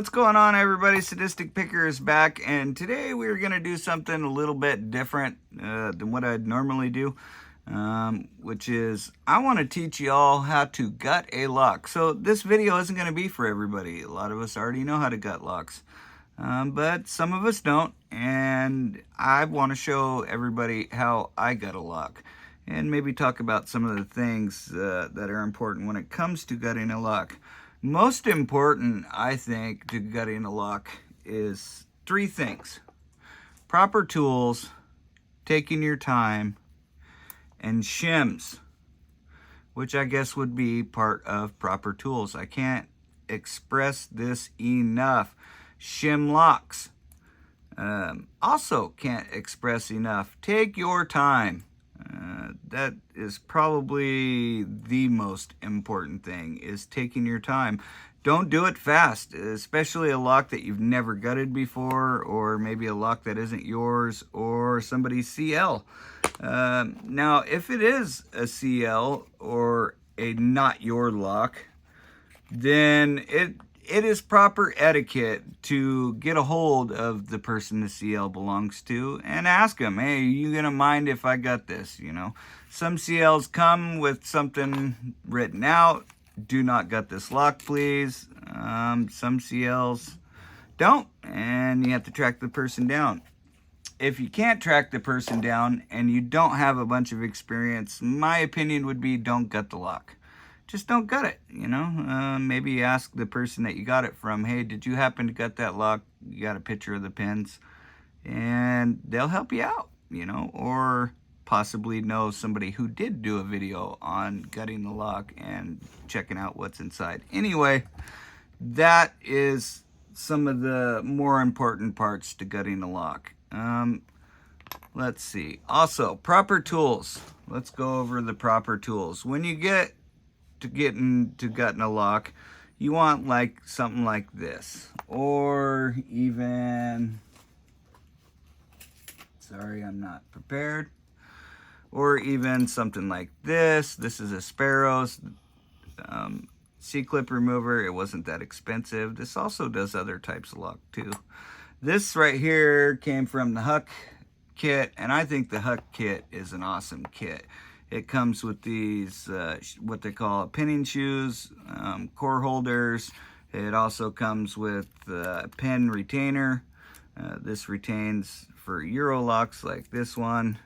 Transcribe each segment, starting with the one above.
What's going on, everybody? Sadistic Picker is back, and today we're going to do something a little bit different than what I'd normally do, which is I want to teach you all how to gut a lock. So this video isn't going to be for everybody. A lot of us already know how to gut locks, but some of us don't, and I want to show everybody how I gut a lock, and maybe talk about some of the things that are important when it comes to gutting a lock. Most important, I think, to gutting a lock is three things: proper tools, taking your time, and shims, which I guess would be part of proper tools. I can't express this enough. Shim locks. Also can't express enough. Take your time. That is probably the most important thing, is taking your time. Don't do it fast, especially a lock that you've never gutted before, or maybe a lock that isn't yours or somebody's CL. Now, if it is a CL or a not your lock, then it is proper etiquette to get a hold of the person the CL belongs to and ask them, hey, are you going to mind if I gut this? You know, some CLs come with something written out: do not gut this lock, please. Some CLs don't, and you have to track the person down. If you can't track the person down and you don't have a bunch of experience, my opinion would be don't gut the lock. Just don't gut it, you know. Maybe ask the person that you got it from, hey, did you happen to gut that lock? You got a picture of the pins? And they'll help you out, you know. Or possibly know somebody who did do a video on gutting the lock and checking out what's inside. Anyway, that is some of the more important parts to gutting a lock. Let's see. Also, proper tools. Let's go over the proper tools. When you get to gutting a lock, you want like something like this, or even, sorry, I'm not prepared, or even something like this. This is a Sparrow's C-clip remover. It wasn't that expensive. This also does other types of lock too. This right here came from the Huck kit, and I think the Huck kit is an awesome kit. It comes with these, what they call pinning shoes, core holders. It also comes with a pin retainer. This retains for Euro locks like this one.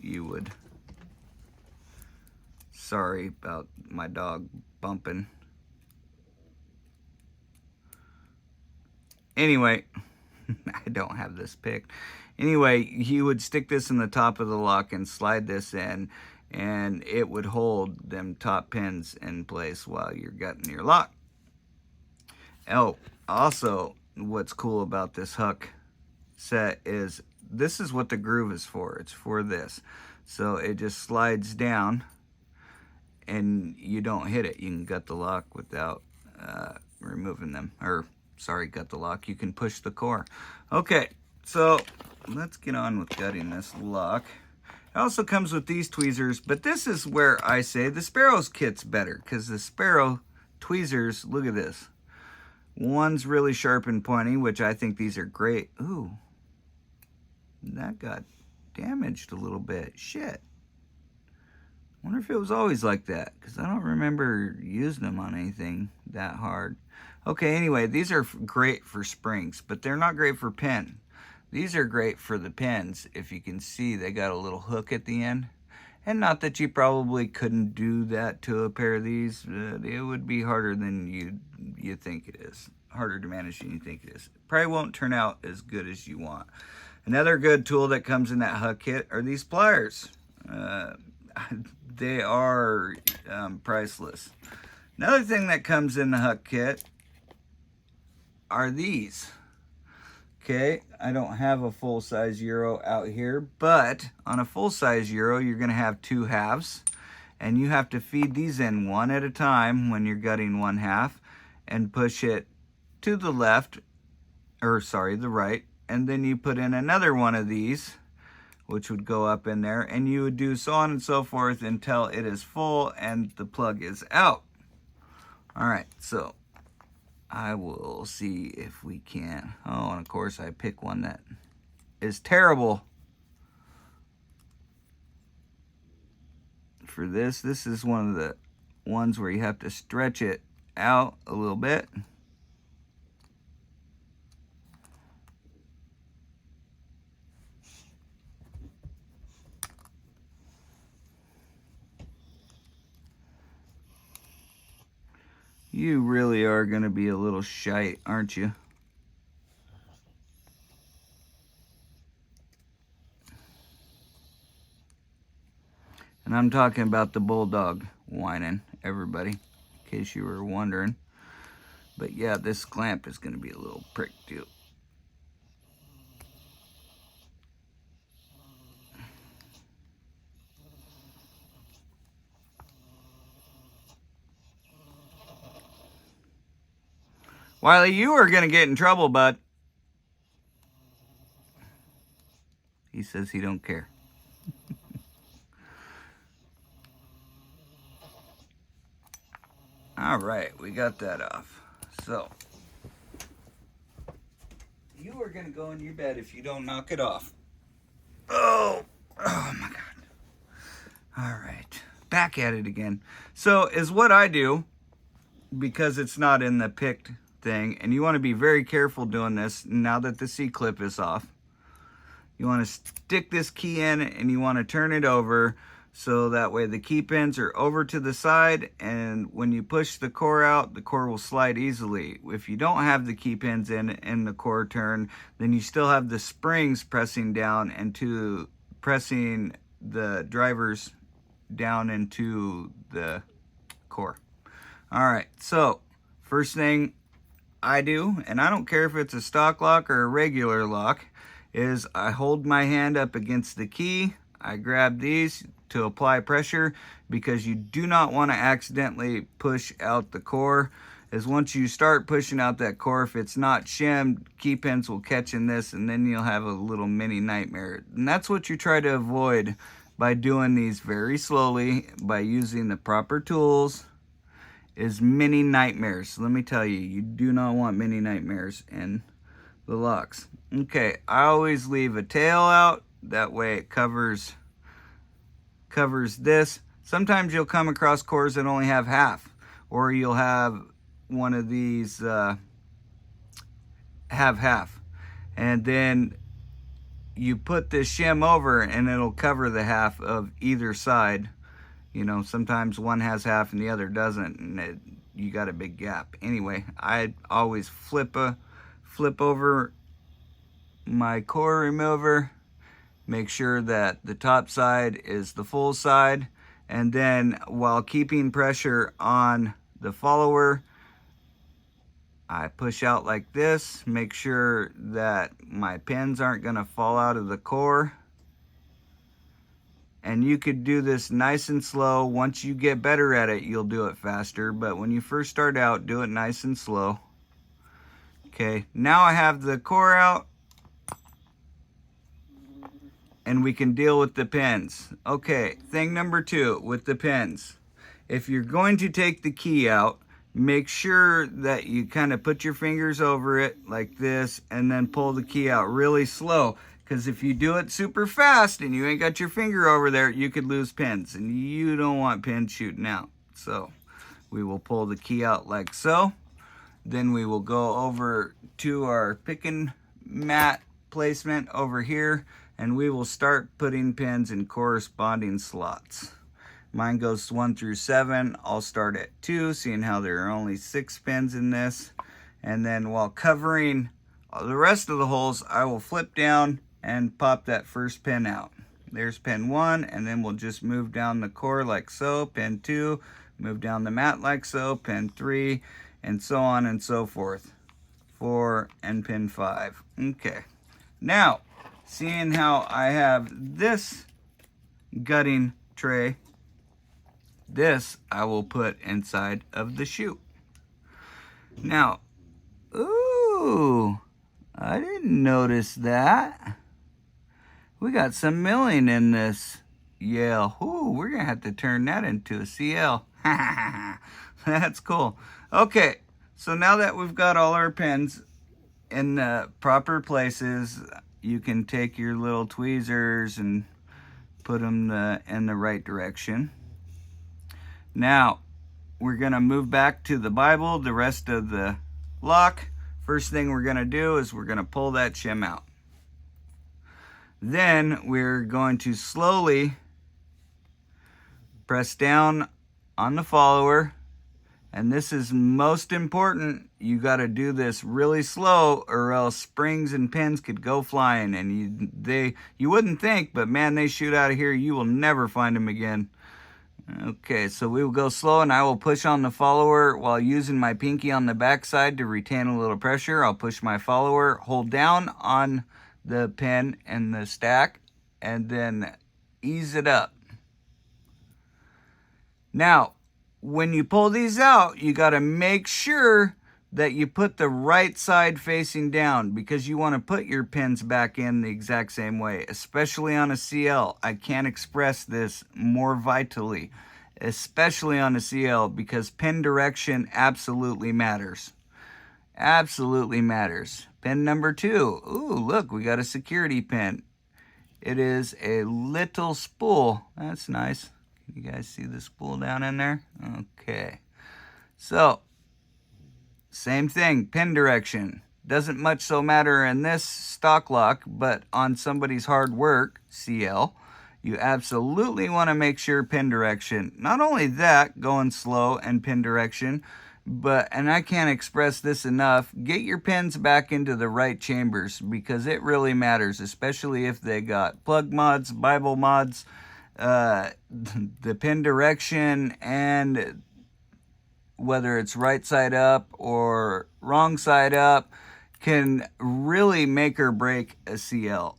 You would, sorry about my dog bumping. Anyway, I don't have this picked. Anyway, you would stick this in the top of the lock and slide this in, and it would hold them top pins in place while you're gutting your lock. Oh, also, what's cool about this Huck set is this is what the groove is for. It's for this. So it just slides down and you don't hit it. You can gut the lock without removing them. Or, sorry, gut the lock. You can push the core. Okay, so let's get on with gutting this lock. It also comes with these tweezers, but this is where I say the Sparrow's kit's better, because the Sparrow tweezers, look at this. One's really sharp and pointy, which I think these are great. Ooh, that got damaged a little bit. Shit. Wonder if it was always like that, because I don't remember using them on anything that hard. Okay, anyway, these are great for springs, but they're not great for pin. These are great for the pins. If you can see, they got a little hook at the end. And not that you probably couldn't do that to a pair of these. It would be harder than you think it is. Harder to manage than you think it is. Probably won't turn out as good as you want. Another good tool that comes in that Huck kit are these pliers. They are priceless. Another thing that comes in the Huck kit are these. Okay, I don't have a full-size Euro out here, but on a full-size Euro, you're going to have two halves, and you have to feed these in one at a time when you're gutting one half, and push it to the left, or sorry, the right, and then you put in another one of these, which would go up in there, and you would do so on and so forth until it is full and the plug is out. All right, so I will see if we can. Oh, and of course I pick one that is terrible for this. This is one of the ones where you have to stretch it out a little bit. You really are going to be a little shite, aren't you? And I'm talking about the bulldog whining, everybody, in case you were wondering. But yeah, this clamp is going to be a little prick too. Wiley, you are going to get in trouble, bud. He says he don't care. All right, we got that off. So, you are going to go in your bed if you don't knock it off. Oh my God. All right, back at it again. So, is what I do, because it's not in the picked thing, and you want to be very careful doing this now that the C-clip is off. You want to stick this key in and you want to turn it over so that way the key pins are over to the side, and when you push the core out, the core will slide easily. If you don't have the key pins in the core turn, then you still have the springs pressing down into pressing the drivers down into the core. All right, so first thing I do, and I don't care if it's a stock lock or a regular lock, is I hold my hand up against the key. I grab these to apply pressure, because you do not want to accidentally push out the core. As once you start pushing out that core, if it's not shimmed, key pins will catch in this, and then you'll have a little mini nightmare. And that's what you try to avoid by doing these very slowly, by using the proper tools, is mini nightmares. Let me tell you, you do not want mini nightmares in the locks. Okay, I always leave a tail out, that way it covers this. Sometimes you'll come across cores that only have half, or you'll have one of these have half, and then you put this shim over and it'll cover the half of either side. You know, sometimes one has half and the other doesn't, and you got a big gap. Anyway, I always flip over my core remover, make sure that the top side is the full side, and then while keeping pressure on the follower, I push out like this, make sure that my pins aren't going to fall out of the core. And you could do this nice and slow. Once you get better at it, you'll do it faster, but when you first start out, do it nice and slow. Okay, now I have the core out, and we can deal with the pins. Okay, thing number 2 with the pins. If you're going to take the key out, make sure that you kind of put your fingers over it like this and then pull the key out really slow, because if you do it super fast and you ain't got your finger over there, you could lose pins, and you don't want pins shooting out. So we will pull the key out like so. Then we will go over to our picking mat placement over here, and we will start putting pins in corresponding slots. Mine goes 1 through 7. I'll start at 2, seeing how there are only 6 pins in this. And then while covering the rest of the holes, I will flip down and pop that first pin out. There's pin 1, and then we'll just move down the core like so. Pin 2, move down the mat like so. Pin 3, and so on and so forth. 4 and pin 5. Okay. Now, seeing how I have this gutting tray, this I will put inside of the chute. Now, ooh, I didn't notice that. We got some milling in this Yale. Ooh, we're gonna have to turn that into a CL. That's cool. Okay, So now that we've got all our pins in the proper places, you can take your little tweezers and put them in the right direction. Now, we're going to move back to the Bible, the rest of the lock. First thing we're going to do is we're going to pull that shim out. Then we're going to slowly press down on the follower. And this is most important. You got to do this really slow, or else springs and pins could go flying, and you wouldn't think, but man, they shoot out of here. You will never find them again. Okay, so we will go slow, and I will push on the follower while using my pinky on the back side to retain a little pressure. I'll push my follower, hold down on the pin and the stack, and then ease it up. Now, when you pull these out, you got to make sure that you put the right side facing down, because you want to put your pins back in the exact same way, especially on a CL. I can't express this more vitally, especially on a CL, because pin direction absolutely matters. Absolutely matters. Pin number 2. Ooh, look, we got a security pin. It is a little spool. That's nice. You guys see the spool down in there? Okay. So, same thing, pin direction. Doesn't much so matter in this stock lock, but on somebody's hard work, CL, you absolutely want to make sure pin direction. Not only that, going slow and pin direction, but, and I can't express this enough, get your pins back into the right chambers, because it really matters, especially if they got plug mods, Bible mods, the pin direction, and whether it's right side up or wrong side up, can really make or break a CL.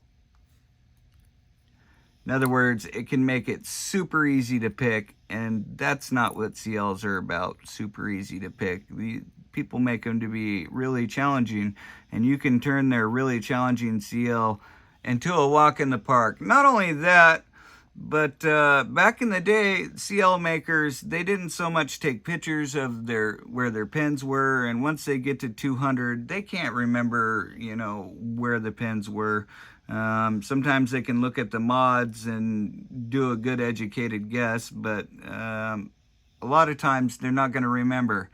In other words, it can make it super easy to pick, and that's not what CLs are about, super easy to pick. The people make them to be really challenging, and you can turn their really challenging CL into a walk in the park. Not only that, but back in the day, CL makers, they didn't so much take pictures of where their pins were, and once they get to 200, they can't remember, where the pins were. Sometimes they can look at the mods and do a good educated guess, but a lot of times they're not going to remember.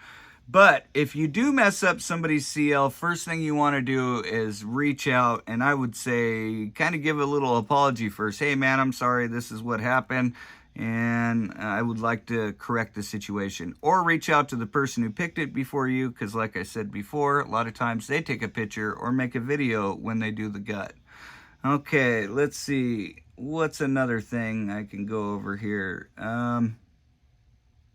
But if you do mess up somebody's CL, first thing you want to do is reach out, and I would say kind of give a little apology first. Hey man, I'm sorry, this is what happened, and I would like to correct the situation. Or reach out to the person who picked it before you, because like I said before, a lot of times they take a picture or make a video when they do the gut. Okay, let's see. What's another thing I can go over here?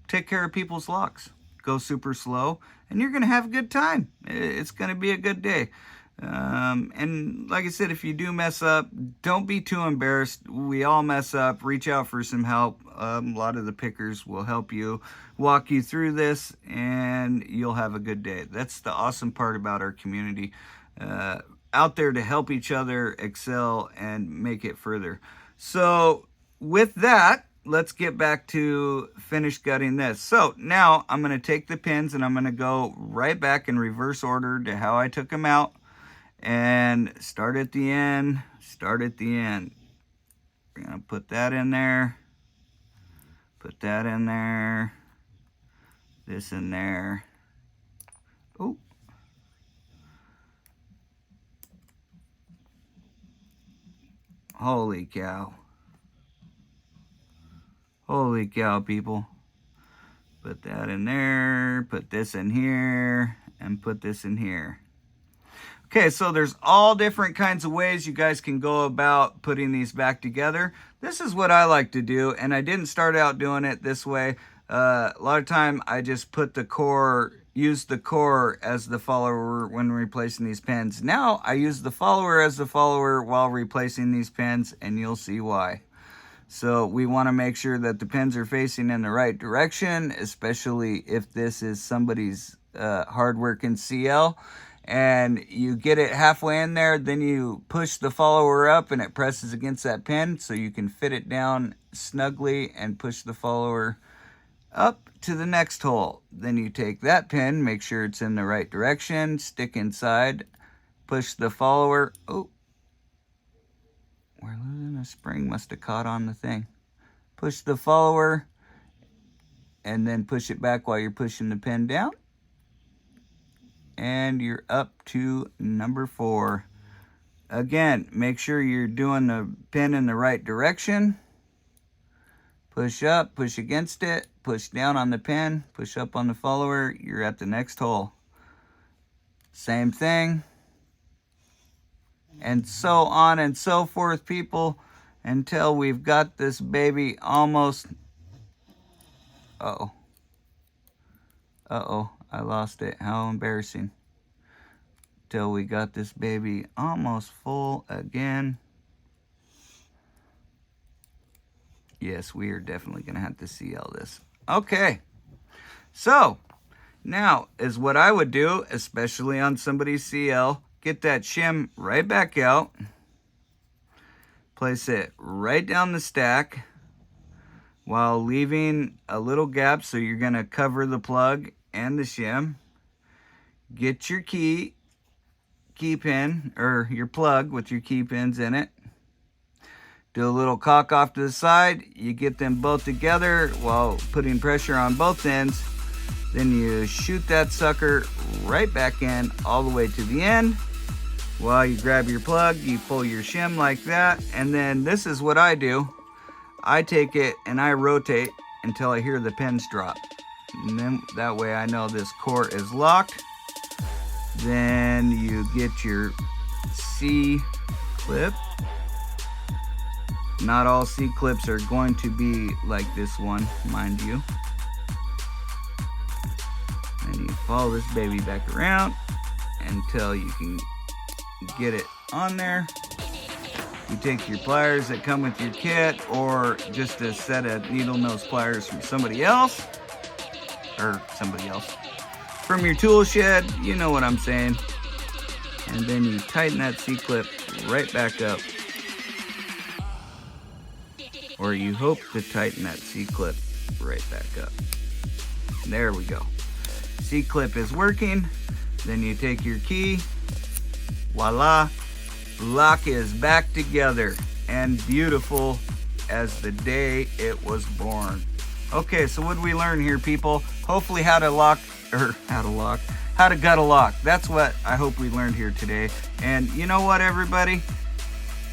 Take care of people's locks. Go super slow, and you're going to have a good time. It's going to be a good day. And like I said, if you do mess up, don't be too embarrassed. We all mess up. Reach out for some help. A lot of the pickers will help you, walk you through this, and you'll have a good day. That's the awesome part about our community. Out there to help each other excel and make it further. So with that, let's get back to finish gutting this. So now I'm going to take the pins and I'm going to go right back in reverse order to how I took them out, and start at the end, start at the end. We're going to put that in there, put that in there, this in there. Oh. Holy cow. Holy cow, people. Put that in there, put this in here, and put this in here. Okay, so there's all different kinds of ways you guys can go about putting these back together. This is what I like to do, and I didn't start out doing it this way. A lot of time I just put the core, use the core as the follower when replacing these pins. Now I use the follower as the follower while replacing these pins, and you'll see why. So we want to make sure that the pins are facing in the right direction, especially if this is somebody's hard-working CL. And you get it halfway in there, then you push the follower up and it presses against that pin, so you can fit it down snugly and push the follower up to the next hole. Then you take that pin, make sure it's in the right direction, stick inside, push the follower. Oh, we're losing a spring, must have caught on the thing. Push the follower and then push it back while you're pushing the pin down. And you're up to number 4. Again, make sure you're doing the pin in the right direction. Push up, push against it, push down on the pin, push up on the follower, you're at the next hole. Same thing. And so on and so forth, people, until we've got this baby almost... Uh-oh. Uh-oh, I lost it. How embarrassing. Till we got this baby almost full again. Yes, we are definitely going to have to CL this. Okay. So, now is what I would do, especially on somebody's CL. Get that shim right back out. Place it right down the stack while leaving a little gap, so you're going to cover the plug and the shim. Get your key pin, or your plug with your key pins in it. Do a little cock off to the side. You get them both together while putting pressure on both ends. Then you shoot that sucker right back in all the way to the end. While you grab your plug, you pull your shim like that. And then this is what I do. I take it and I rotate until I hear the pins drop. And then that way I know this core is locked. Then you get your C-clip. Not all C-clips are going to be like this one, mind you. And you follow this baby back around until you can get it on there. You take your pliers that come with your kit, or just a set of needle nose pliers from somebody else. From your tool shed, you know what I'm saying. And then you tighten that C-clip right back up. Or you hope to tighten that C-clip right back up. There we go. C-clip is working. Then you take your key. Voila. Lock is back together and beautiful as the day it was born. Okay, so what did we learn here, people? Hopefully how to gut a lock. That's what I hope we learned here today. And you know what, everybody?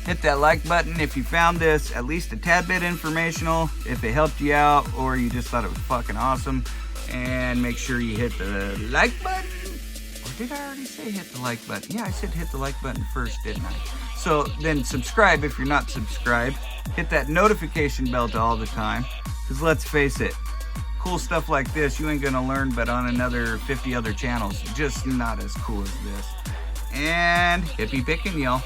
Hit that like button if you found this at least a tad bit informational, if it helped you out, or you just thought it was fucking awesome. And make sure you hit the like button. Or did I already say hit the like button? Yeah, I said hit the like button first, didn't I? So then subscribe if you're not subscribed. Hit that notification bell to all the time. Because let's face it, cool stuff like this you ain't gonna learn but on another 50 other channels. Just not as cool as this. And hippie picking, y'all.